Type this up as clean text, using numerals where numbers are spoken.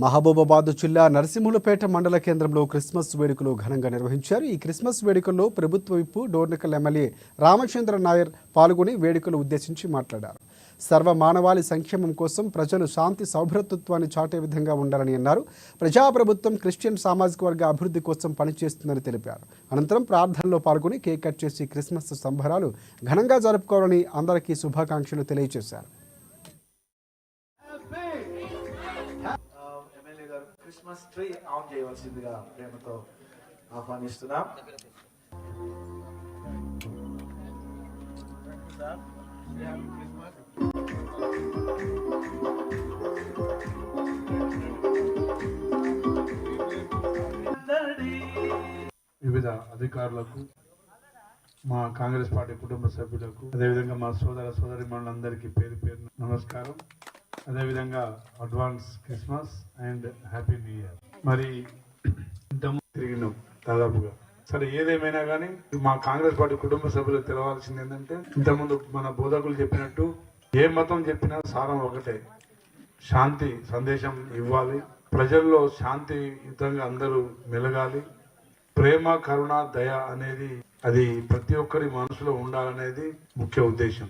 మహబూబాబాద్ జిల్లా నరసింహులపేట మండల కేంద్రంలో క్రిస్మస్ వేడుకలు ఘనంగా నిర్వహించారు. ఈ క్రిస్మస్ వేడుకల్లో ప్రభుత్వ విప్ డోర్నకల్ ఎమ్మెల్యే రామచంద్ర నాయర్ పాల్గొని వేడుకలు ఉద్దేశించి మాట్లాడారు. సర్వ మానవాళి సంక్షేమం కోసం ప్రజలు శాంతి సౌభ్రతత్వాన్ని చాటే విధంగా ఉండాలని అన్నారు. ప్రజాప్రభుత్వం క్రిస్టియన్ సామాజిక వర్గ అభివృద్ధి కోసం పనిచేస్తుందని తెలిపారు. అనంతరం ప్రార్థనలో పాల్గొని కేక్ కట్ చేసి క్రిస్మస్ సంబరాలు ఘనంగా జరుపుకోవాలని అందరికీ శుభాకాంక్షలు తెలియజేశారు. క్రిస్మస్ ట్రీ ఆన్ చేయవలసిందిగా ప్రేమతో ఆహ్వానిస్తున్నాం. వివిధ అధికారులకు, మా కాంగ్రెస్ పార్టీ కుటుంబ సభ్యులకు, అదేవిధంగా మా సోదరి మనందరికీ పేరు పేరు నమస్కారం. అదేవిధంగా advance Christmas and happy new year. మరి ఇంతకుముందు తిరిగినాం దాదాపుగా. సరే, ఏదేమైనా కానీ మా కాంగ్రెస్ పార్టీ కుటుంబ సభ్యులకు తెలవాల్సింది ఏంటంటే, ఇంతకుముందు మన బోధకులు చెప్పినట్టు ఏ మతం చెప్పినా సారం ఒకటే, శాంతి సందేశం ఇవ్వాలి, ప్రజల్లో శాంతియుతంగా అందరూ మెలగాలి, ప్రేమ కరుణ దయ అనేది అది ప్రతి ఒక్కరి మనసులో ఉండాలనేది ముఖ్య ఉద్దేశం.